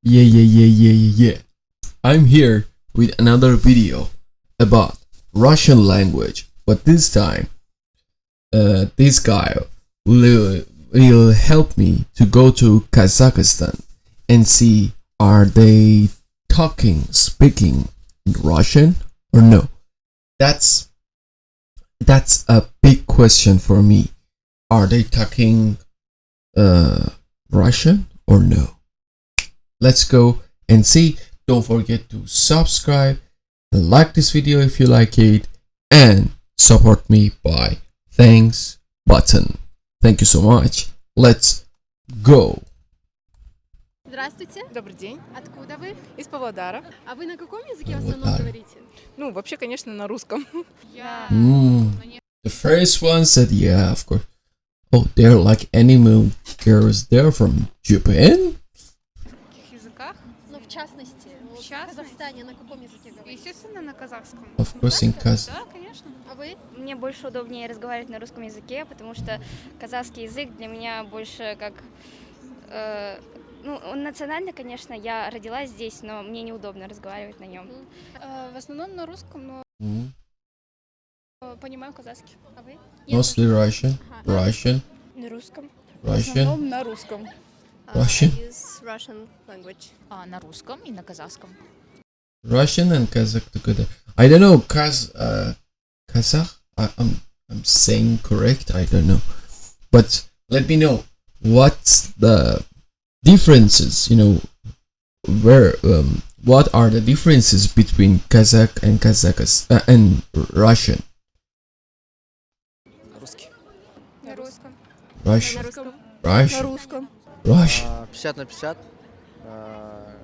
Yeah. I'm here with another video about Russian language, but this time, this guy will help me to go to Kazakhstan and see are they speaking in Russian or no. That's a big question for me. Are they talking Russian or no? Let's go and see. Don't forget to subscribe and like this video if you like it, and support me by thanks button. Thank you so much. Let's go. Здравствуйте. Добрый день. Откуда вы? Из Павлодара. А вы на каком языке в основном говорите? Ну, вообще, конечно, на русском. The first one said, yeah, of course. Oh, they're like anime girls. They're from Japan? В каких языках? Ну, в частности, в Казахстане на каком языке говорите? Естественно, на казахском. Of course, in Kaz. Да, конечно. А вы? Мне больше удобнее разговаривать на русском языке, потому что казахский язык для меня больше как... он национально, конечно, я родилась здесь, но мне неудобно разговаривать на нем. В основном на русском, но понимаю казахский. А вы? Mostly Russian. Russian. На русском. Russian. На русском. Russian. I use Russian language. На русском и на казахском. Russian and Kazakh together. I don't know. Kazakh? I'm saying correct. I don't know. But let me know what's the differences. What are the differences between Kazakh and Kazakhstan and Russian? Русский. На русском. Russian. На русском. Russian. На русском. Russian. 50 на 50.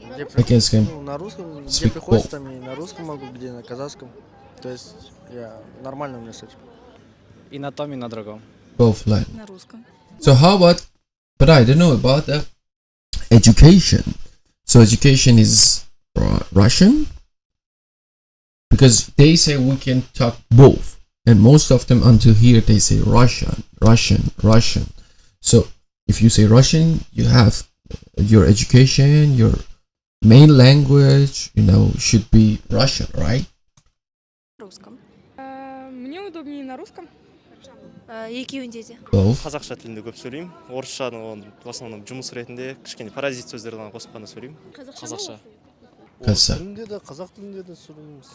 Где I can speak на русском, где speak приходится, both. там и на русском могу, где на казахском. То есть нормально у меня с этим. И на том, и на другом. Both languages. На русском. So how about? But I don't know about the education. So education is Russian because they say we can talk both, and most of them until here they say Russian. So if you say Russian, you have your education, your main language, should be Russian, right? На русском. Мне удобнее на русском. Екеуінде де. Both. Қазақша тілінде көп сөйлеймін. Орысшаны в основном жұмыс ретінде кішкене паразит сөздерді ғана қосып қана сөйлеймін. Қазақша. Kazakh. Тілінде де, қазақ тілінде де сөйлейміз.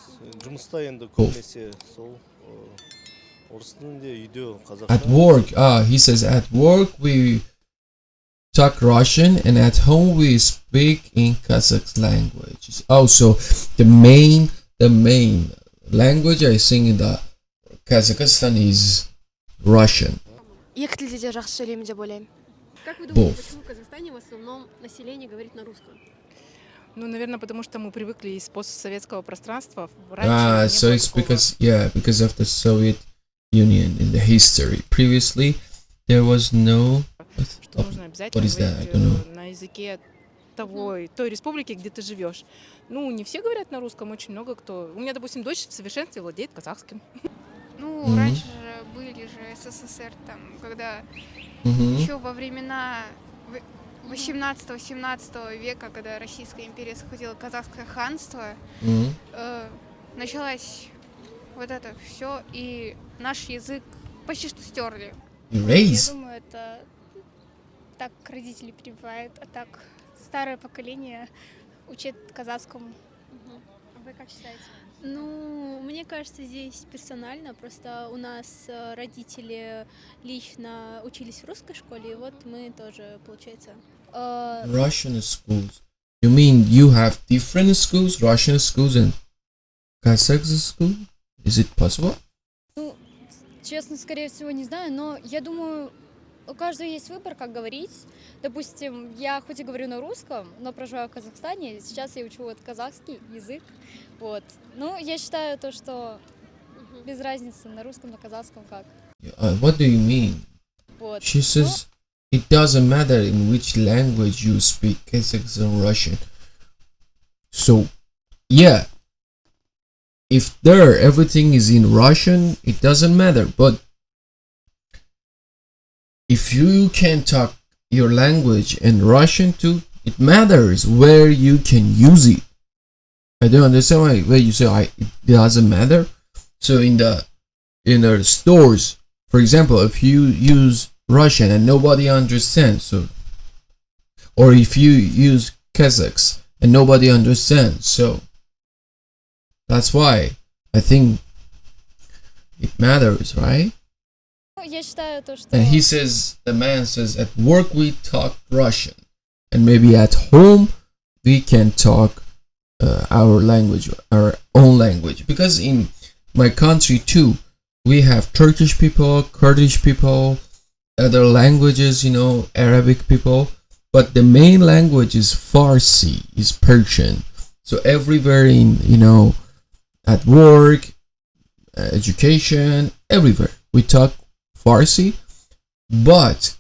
Жұмыста енді көбінесе сол орыс тілінде, үйде қазақша. At work, he says at work we talk Russian and at home we speak in Kazakh language. Also, the main language I think in the Kazakhstan is Russian. Екі тілде де жақсы сөйлеймін деп ойлаймын. Как вы думаете, почему в Казахстане в основном население говорит на русском? Ну, наверное, потому что мы привыкли из постсоветского пространства. So it's because of the Soviet Union in the history. Previously, there was no. Что нужно обязательно What is that? I говорить don't know. на языке той республики, где ты живешь. Ну, не все говорят на русском, очень много кто. У меня, допустим, дочь в совершенстве владеет казахским. Ну, раньше же были же СССР, там, когда еще во времена 18-17 века, когда Российская империя захватила казахское ханство, началось вот это все, и наш язык почти что стерли. Erased. Я думаю, это так родители прививают, а так старое поколение учит казахскому. Вы как считаете? Ну, мне кажется, здесь персонально, просто у нас родители лично учились в русской школе, и вот мы тоже, получается... Russian schools. You mean you have different schools, Russian schools and Kazakh school? Is it possible? Ну, честно, скорее всего, не знаю, но я думаю, у каждого есть выбор, как говорить. Допустим, я хоть и говорю на русском, но проживаю в Казахстане, сейчас я учу вот казахский язык, вот. Ну, я считаю то, что без разницы на русском, на казахском как. What do you mean? Вот. She says it doesn't matter in which language you speak, Kazakh and Russian. So, yeah, if everything is in Russian, it doesn't matter. But if you can talk your language and Russian too, It matters where you can use it. I don't understand why you say it doesn't matter. So in the stores, for example, if you use Russian and nobody understands, so, or if you use Kazakhs and nobody understands, so that's why I think it matters, right? Я считаю то, что... And he says, the man says, at work we talk Russian, and maybe at home we can talk our language, our own language. Because in my country too, we have Turkish people, Kurdish people, other languages, you know, Arabic people. But the main language is Farsi, is Persian. So everywhere in, you know, at work, education, everywhere we talk Farsi. But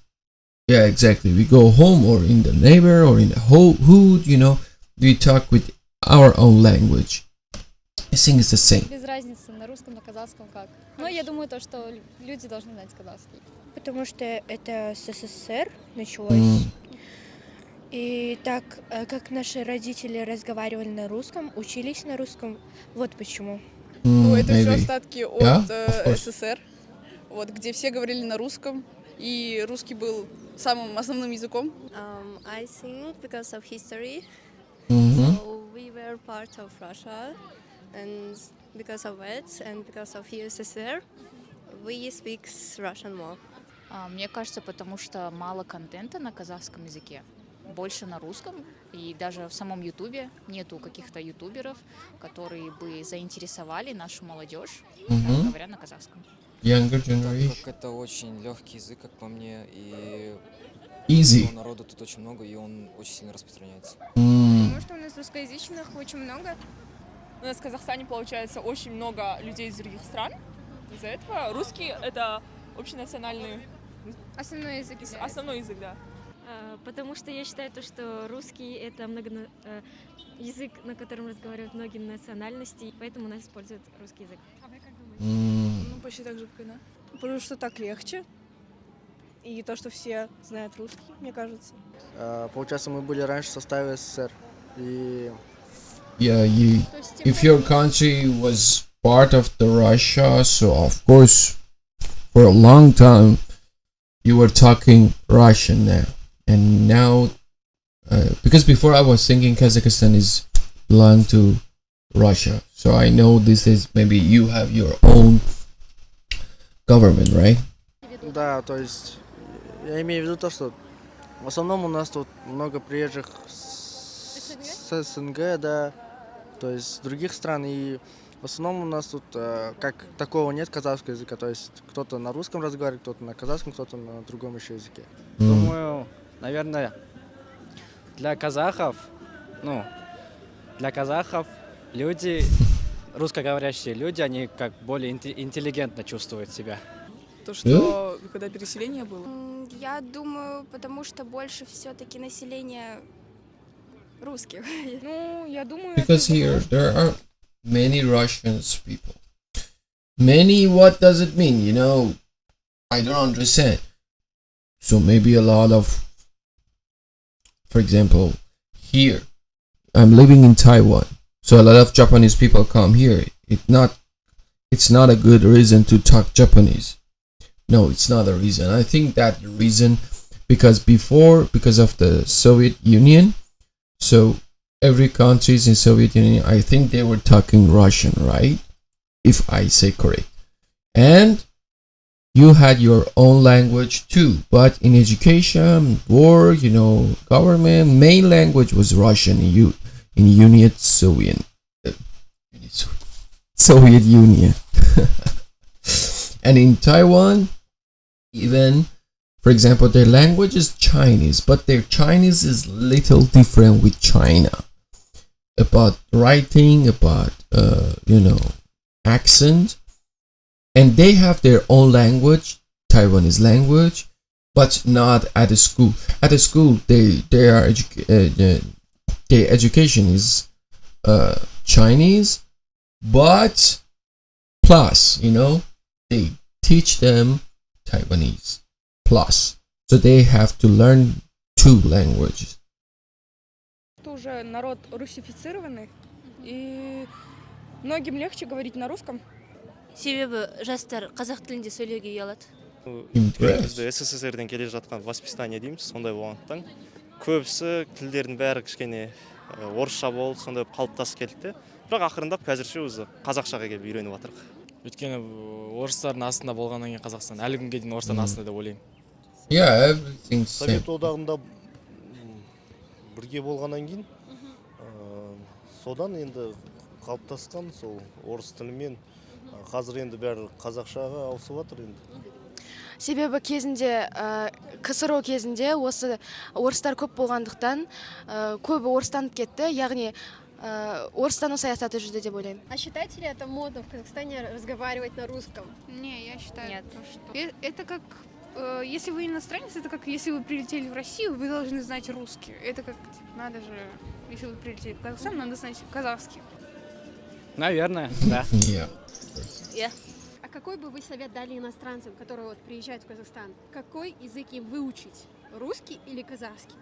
yeah, exactly, we go home or in the neighbor or in the whole hood, you know, we talk with our own language. I think it's the same. Без разницы на русском, на казахском как. Но я думаю то, что люди должны знать казахский. Потому что это с СССР началось. И так как наши родители разговаривали на русском, учились на русском, вот почему. Ну, это все Maybe. остатки от Yeah, СССР, вот, где все говорили на русском, и русский был самым основным языком. I think because of history, Mhm. so we were part of Russia, and because of it, and because of USSR, we speak Russian more. Мне кажется, потому что мало контента на казахском языке, больше на русском, и даже в самом Ютубе нету каких-то ютуберов, которые бы заинтересовали нашу молодежь, говоря на казахском. Younger Так generation. как это очень легкий язык, как по мне, и Easy. народу тут очень много, и он очень сильно распространяется. Потому что у нас русскоязычных очень много. У нас в Казахстане, получается, очень много людей из других стран. Из-за этого русский — это общенациональный Основной язык. основной язык, да. Потому что я считаю, то, что русский — это язык, на котором разговаривают многие национальности, поэтому у нас используют русский язык. А вы как думаете? Ну, почти так же, как и она. Потому что так легче. И то, что все знают русский, мне кажется. Получается, мы были раньше в составе СССР. И... Yeah, if your country was part of the Russia, so of course, for a long time, you were talking Russian now. And now, because before I was thinking Kazakhstan is belong to Russia. So I know this is, maybe you have your own government, right? Да, то есть, я имею в виду то, что в основном у нас тут много приезжих с СНГ, да, то есть с других стран, и в основном у нас тут как такого нет казахского языка, то есть кто-то на русском разговаривает, кто-то на казахском, кто-то на другом еще языке. Думаю, наверное, для казахов люди, русскоговорящие люди, они как более интеллигентно чувствуют себя. То, что когда переселение было? Я думаю, потому что больше все-таки население русских. Ну, я думаю... Because here, there are many Russians people. Many, what does it mean? You know, I don't understand. So maybe a lot of, for example, here, I'm living in Taiwan. So a lot of Japanese people come here. It's not a good reason to talk Japanese. No, it's not a reason. I think that the reason, because of the Soviet Union, so every countries in Soviet Union, I think they were talking Russian, right? If I say correct. And you had your own language too, but in education, work, you know, government, main language was Russian in Soviet Union. And in Taiwan, even, for example, their language is Chinese, but their Chinese is little different with China. About writing, about, accent. And they have their own language, Taiwanese language, but not at the school. At the school, their education is Chinese, but plus, they teach them Taiwanese plus. So they have to learn two languages. уже народ русифицированный, и многим легче говорить на русском. Себебі жастар қазақ тілінде сөйлеуге ұялады. Бізде СССРден келе жатқан воспитание дейміз, сондай болғандықтан көбісі тілдердің бәрі кішкене орысша болды, сондай қалыптасып кетті. Бірақ ақырындап қазірше өзі қазақшаға келіп үйреніп жатырық. Өйткені орыстардың астында болғаннан кейін Қазақстан әлі күнге дейін орыстардың астында деп ойлаймын. Yeah, everything's same. Совет одағында бірге болғаннан кейін содан енді қалыптасқан сол орыс тілімен қазір енді бәрі қазақшаға ауысып жатыр енді. Себебі кезінде КСРО кезінде осы орыстар көп болғандықтан көбі орыстанып кетті, яғни орыстану саясаты жүрді деп ойлаймын. А считаете ли это модно в Казахстане разговаривать на русском? Не, я считаю, что это как, если вы иностранец, это как если вы прилетели в Россию, вы должны знать русский. Это как, надо же, если вы прилетели в Казахстан, надо знать казахский. Наверное, да. Yeah. А какой бы вы совет дали иностранцам, которые вот приезжают в Казахстан? Какой язык им выучить? Русский или казахский?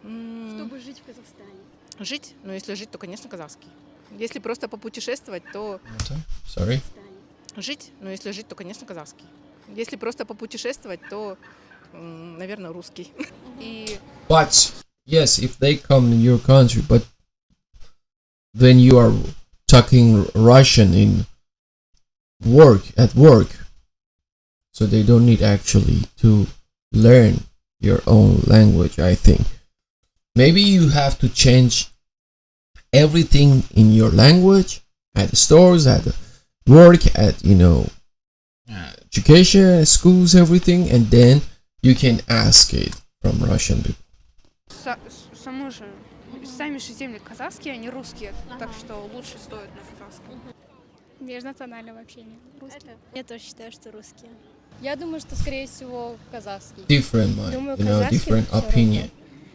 Чтобы жить в Казахстане. Жить? Ну, если жить, то, конечно, казахский. Если просто попутешествовать, то... Sorry? Жить? Ну, если жить, то, конечно, казахский. Если просто попутешествовать, то, наверное, русский. И... But, yes, if they come in your country, but when you are talking Russian in at work, so they don't need actually to learn your own language, I think. Maybe you have to change everything in your language at the stores, at the work, at education, schools, everything, and then you can ask it from Russian people. Сами же земли казахские, а не русские, так что лучше стоит на казахском. Межнационального общения. Русский. Я тоже считаю, что русские. Я думаю, что, скорее всего, казахский. Different mind, Думаю, different opinion.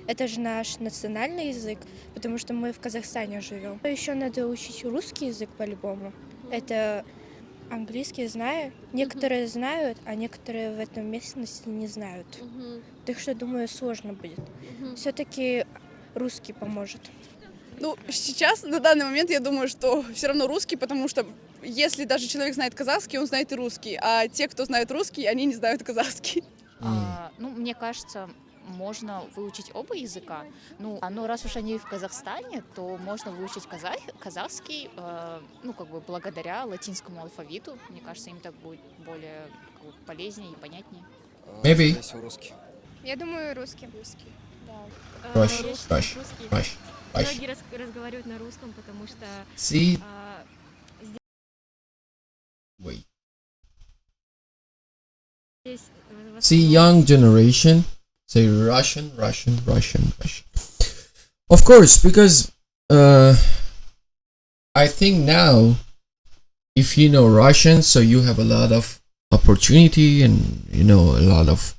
Это же наш национальный язык, потому что мы в Казахстане живем. Еще надо учить русский язык по-любому. Это английский знаю. Некоторые знают, а некоторые в этом местности не знают. Так что, думаю, сложно будет. Все-таки русский поможет. Ну, сейчас, на данный момент, я думаю, что все равно русский, потому что если даже человек знает казахский, он знает и русский, а те, кто знает русский, они не знают казахский. Ну, мне кажется, можно выучить оба языка. Ну, раз уж они в Казахстане, то можно выучить казахский, ну, как бы благодаря латинскому алфавиту. Мне кажется, им так будет более полезнее и понятнее. Maybe. Я думаю, русский. Russian. Многие разговаривают на русском, потому что... See? Wait. See, young generation say Russian. Of course, because I think now, if you know Russian, so you have a lot of opportunity and a lot of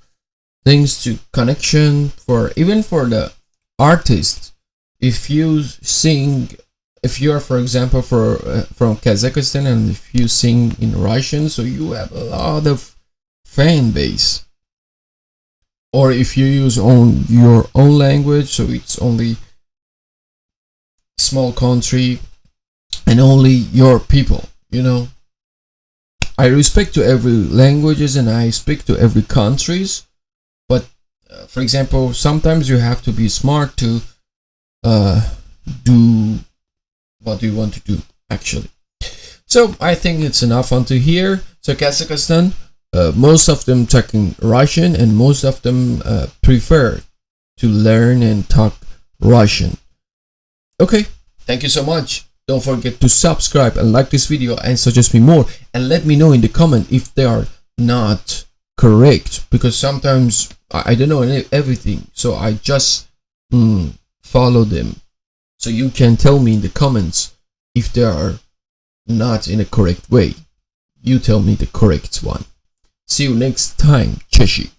things to connection for even for the artist. If you are, for example, from Kazakhstan, and if you sing in Russian, so you have a lot of fan base. Or if you use your own language, so it's only small country and only your people, I respect to every languages and I speak to every countries, but for example, sometimes you have to be smart to do what you want to do actually. So I think it's enough unto here. So Kazakhstan, most of them talking Russian and most of them prefer to learn and talk Russian. Okay, thank you so much. Don't forget to subscribe and like this video and suggest me more, and let me know in the comment if they are not correct, because sometimes I don't know everything, so I just follow them. So you can tell me in the comments if they are not in a correct way. You tell me the correct one. See you next time. Cheshi.